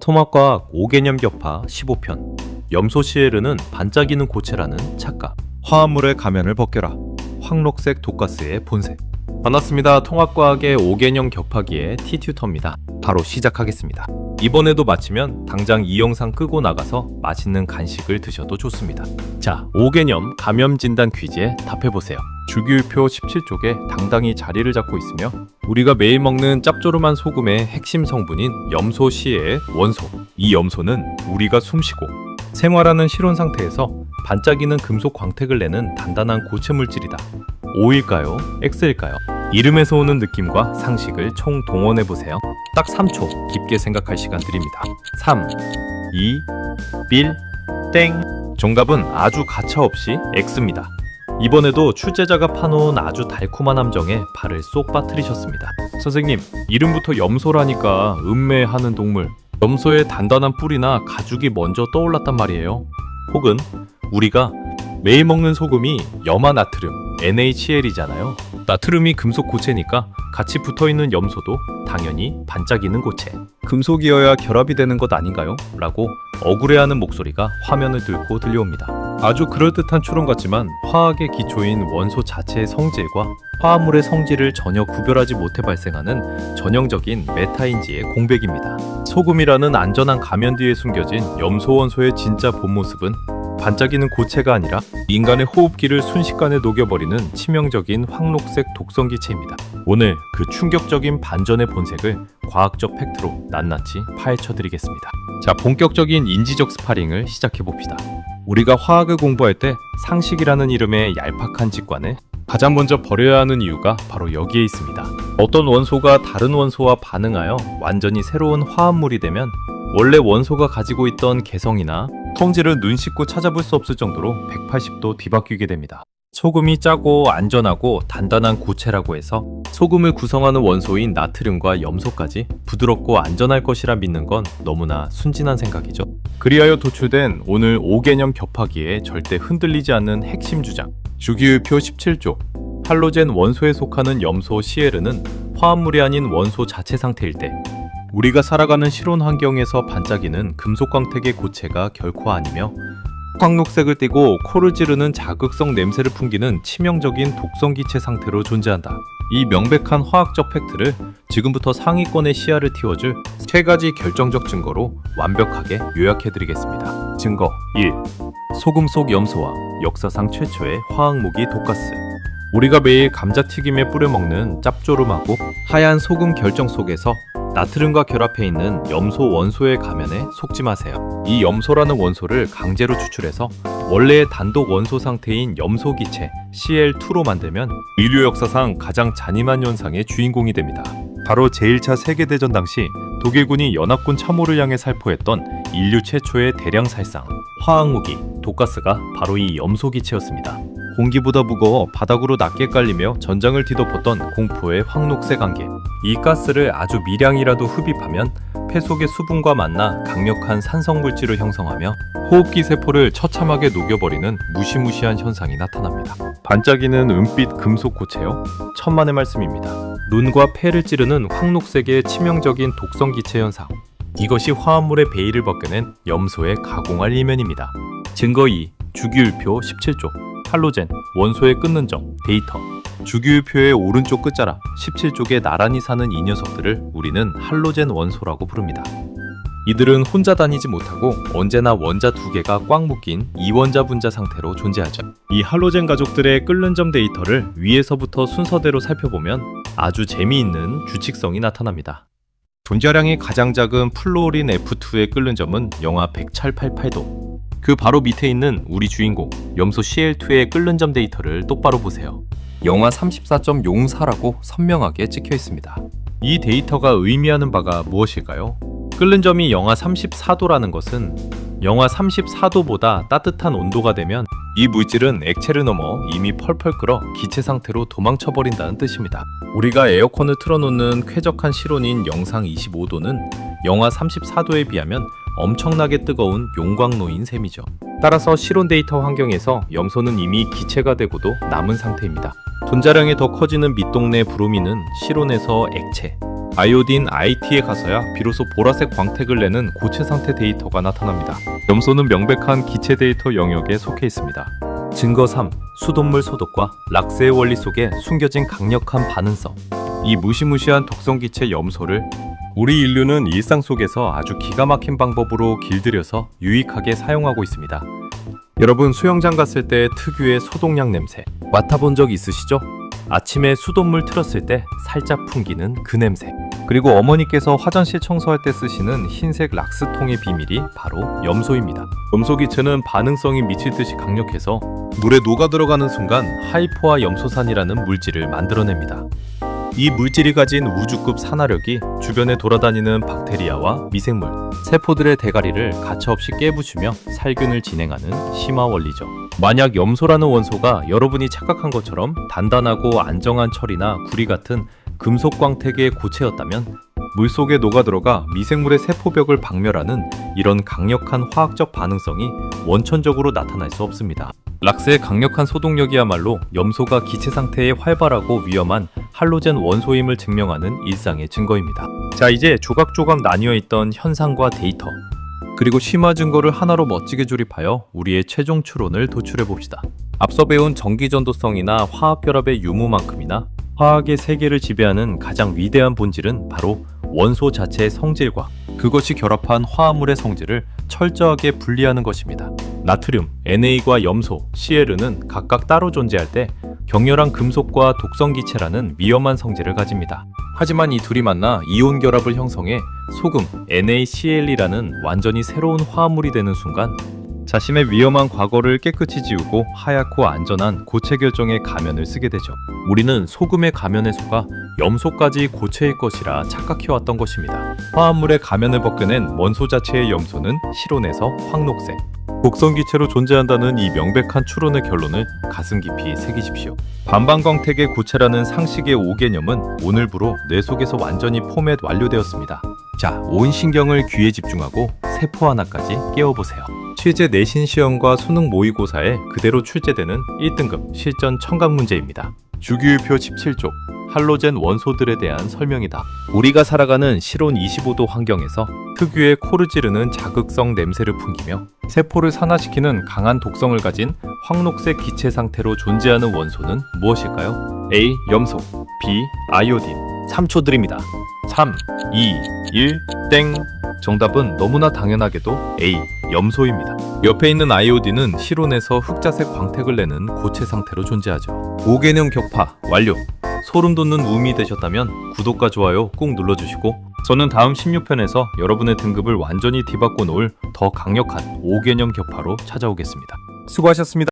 통합과학 5개념 격파 15편 염소 시에르는 반짝이는 고체라는 착각. 화합물의 가면을 벗겨라. 황록색 독가스의 본색. 반갑습니다. 통합과학의 5개념 격파기의 T튜터입니다. 바로 시작하겠습니다. 이번에도 마치면 당장 이 영상 끄고 나가서 맛있는 간식을 드셔도 좋습니다. 자, 5개념 감염 진단 퀴즈에 답해보세요. 주기율표 17쪽에 당당히 자리를 잡고 있으며 우리가 매일 먹는 짭조름한 소금의 핵심 성분인 염소 시에의 원소. 이 염소는 우리가 숨쉬고 생활하는 실온 상태에서 반짝이는 금속 광택을 내는 단단한 고체 물질이다. O일까요? X일까요? 이름에서 오는 느낌과 상식을 총 동원해보세요. 딱 3초 깊게 생각할 시간 드립니다. 3, 2, 1, 땡! 정답은 아주 가차없이 X입니다. 이번에도 출제자가 파놓은 아주 달콤한 함정에 발을 쏙 빠뜨리셨습니다. 선생님, 이름부터 염소라니까 음매하는 동물, 염소의 단단한 뿔이나 가죽이 먼저 떠올랐단 말이에요. 혹은 우리가 매일 먹는 소금이 염화나트륨, NaCl이잖아요. 나트륨이 금속 고체니까 같이 붙어있는 염소도 당연히 반짝이는 고체. 금속이어야 결합이 되는 것 아닌가요? 라고 억울해하는 목소리가 화면을 뚫고 들려옵니다. 아주 그럴듯한 추론 같지만 화학의 기초인 원소 자체의 성질과 화합물의 성질을 전혀 구별하지 못해 발생하는 전형적인 메타인지의 공백입니다. 소금이라는 안전한 가면 뒤에 숨겨진 염소 원소의 진짜 본 모습은 반짝이는 고체가 아니라 인간의 호흡기를 순식간에 녹여버리는 치명적인 황록색 독성기체입니다. 오늘 그 충격적인 반전의 본색을 과학적 팩트로 낱낱이 파헤쳐드리겠습니다. 자, 본격적인 인지적 스파링을 시작해봅시다. 우리가 화학을 공부할 때 상식이라는 이름의 얄팍한 직관을 가장 먼저 버려야 하는 이유가 바로 여기에 있습니다. 어떤 원소가 다른 원소와 반응하여 완전히 새로운 화합물이 되면 원래 원소가 가지고 있던 개성이나 성질을 눈 씻고 찾아볼 수 없을 정도로 180도 뒤바뀌게 됩니다. 소금이 짜고 안전하고 단단한 고체라고 해서 소금을 구성하는 원소인 나트륨과 염소까지 부드럽고 안전할 것이라 믿는 건 너무나 순진한 생각이죠. 그리하여 도출된 오늘 5개념 격파기에 절대 흔들리지 않는 핵심 주장. 주기율표 17조. 할로젠 원소에 속하는 염소 시에르는 화합물이 아닌 원소 자체 상태일 때 우리가 살아가는 실온 환경에서 반짝이는 금속 광택의 고체가 결코 아니며 황록색을 띠고 코를 찌르는 자극성 냄새를 풍기는 치명적인 독성기체 상태로 존재한다. 이 명백한 화학적 팩트를 지금부터 상위권의 시야를 틔워줄 세 가지 결정적 증거로 완벽하게 요약해드리겠습니다. 증거 1. 소금 속 염소와 역사상 최초의 화학무기 독가스. 우리가 매일 감자튀김에 뿌려 먹는 짭조름하고 하얀 소금 결정 속에서 나트륨과 결합해 있는 염소 원소의 가면에 속지 마세요. 이 염소라는 원소를 강제로 추출해서 원래의 단독 원소 상태인 염소 기체 Cl2로 만들면 인류 역사상 가장 잔인한 현상의 주인공이 됩니다. 바로 제1차 세계대전 당시 독일군이 연합군 참호를 향해 살포했던 인류 최초의 대량 살상 화학무기 독가스가 바로 이 염소 기체였습니다. 공기보다 무거워 바닥으로 낮게 깔리며 전장을 뒤덮었던 공포의 황록색 안개. 이 가스를 아주 미량이라도 흡입하면 폐 속의 수분과 만나 강력한 산성물질을 형성하며 호흡기 세포를 처참하게 녹여버리는 무시무시한 현상이 나타납니다. 반짝이는 은빛 금속 고체요? 천만의 말씀입니다. 눈과 폐를 찌르는 황록색의 치명적인 독성기체 현상. 이것이 화합물의 베일을 벗겨낸 염소의 가공할 이면입니다. 증거 2. 주기율표 17조. 할로젠, 원소의 끊는 점, 데이터. 주기율표의 오른쪽 끝자락 17쪽에 나란히 사는 이 녀석들을 우리는 할로젠 원소라고 부릅니다. 이들은 혼자 다니지 못하고 언제나 원자 두 개가 꽉 묶인 이원자 분자 상태로 존재하죠. 이 할로젠 가족들의 끓는 점 데이터를 위에서부터 순서대로 살펴보면 아주 재미있는 규칙성이 나타납니다. 존재량이 가장 작은 플루오린 F2의 끓는 점은 영하 108.88도. 그 바로 밑에 있는 우리 주인공 염소 Cl2의 끓는 점 데이터를 똑바로 보세요. 영하 34.04라고 선명하게 찍혀 있습니다. 이 데이터가 의미하는 바가 무엇일까요? 끓는 점이 영하 34도라는 것은 영하 34도보다 따뜻한 온도가 되면 이 물질은 액체를 넘어 이미 펄펄 끓어 기체 상태로 도망쳐버린다는 뜻입니다. 우리가 에어컨을 틀어놓는 쾌적한 실온인 영상 25도는 영하 34도에 비하면 엄청나게 뜨거운 용광로인 셈이죠. 따라서 실온 데이터 환경에서 염소는 이미 기체가 되고도 남은 상태입니다. 분자량이 더 커지는 밑동네 브로민은 실온에서 액체, 아이오딘 IT에 가서야 비로소 보라색 광택을 내는 고체 상태 데이터가 나타납니다. 염소는 명백한 기체 데이터 영역에 속해 있습니다. 증거 3. 수돗물 소독과 락스의 원리 속에 숨겨진 강력한 반응성. 이 무시무시한 독성 기체 염소를 우리 인류는 일상 속에서 아주 기가 막힌 방법으로 길들여서 유익하게 사용하고 있습니다. 여러분 수영장 갔을 때 특유의 소독약 냄새 맡아본 적 있으시죠? 아침에 수돗물 틀었을 때 살짝 풍기는 그 냄새. 그리고 어머니께서 화장실 청소할 때 쓰시는 흰색 락스통의 비밀이 바로 염소입니다. 염소 기체는 반응성이 미칠 듯이 강력해서 물에 녹아 들어가는 순간 하이포화 염소산이라는 물질을 만들어냅니다. 이 물질이 가진 우주급 산화력이 주변에 돌아다니는 박테리아와 미생물, 세포들의 대가리를 가차없이 깨부수며 살균을 진행하는 심화 원리죠. 만약 염소라는 원소가 여러분이 착각한 것처럼 단단하고 안정한 철이나 구리 같은 금속 광택의 고체였다면 물속에 녹아들어가 미생물의 세포벽을 박멸하는 이런 강력한 화학적 반응성이 원천적으로 나타날 수 없습니다. 락스의 강력한 소독력이야말로 염소가 기체 상태에 활발하고 위험한 할로젠 원소임을 증명하는 일상의 증거입니다. 자, 이제 조각조각 나뉘어 있던 현상과 데이터, 그리고 심화 증거를 하나로 멋지게 조립하여 우리의 최종 추론을 도출해 봅시다. 앞서 배운 전기전도성이나 화학결합의 유무만큼이나 화학의 세계를 지배하는 가장 위대한 본질은 바로 원소 자체의 성질과 그것이 결합한 화합물의 성질을 철저하게 분리하는 것입니다. 나트륨, Na 과 염소, Cl은 각각 따로 존재할 때 격렬한 금속과 독성 기체라는 위험한 성질을 가집니다. 하지만 이 둘이 만나 이온 결합을 형성해 소금, NaCl이라는 완전히 새로운 화합물이 되는 순간 자신의 위험한 과거를 깨끗이 지우고 하얗고 안전한 고체 결정의 가면을 쓰게 되죠. 우리는 소금의 가면에 속아 염소까지 고체일 것이라 착각해왔던 것입니다. 화합물의 가면을 벗겨낸 원소 자체의 염소는 실온에서 황록색, 독성 기체로 존재한다는 이 명백한 추론의 결론을 가슴 깊이 새기십시오. 반방광택의 고체라는 상식의 5개념은 오늘부로 뇌 속에서 완전히 포맷 완료되었습니다. 자, 온 신경을 귀에 집중하고 세포 하나까지 깨워보세요. 실제 내신 시험과 수능 모의고사에 그대로 출제되는 1등급 실전 청각 문제입니다. 주기율표 17쪽, 할로젠 원소들에 대한 설명이다. 우리가 살아가는 실온 25도 환경에서 특유의 코를 찌르는 자극성 냄새를 풍기며 세포를 산화시키는 강한 독성을 가진 황록색 기체 상태로 존재하는 원소는 무엇일까요? A. 염소, B. 아이오딘. 3초 드립니다. 3, 2, 1, 땡! 정답은 너무나 당연하게도 A. 염소입니다. 옆에 있는 아이오딘은 실온에서 흑자색 광택을 내는 고체 상태로 존재하죠. 5개념 격파 완료! 소름 돋는 우음이 되셨다면 구독과 좋아요 꼭 눌러주시고 저는 다음 16편에서 여러분의 등급을 완전히 뒤바꿔 놓을 더 강력한 5개념 격파로 찾아오겠습니다. 수고하셨습니다.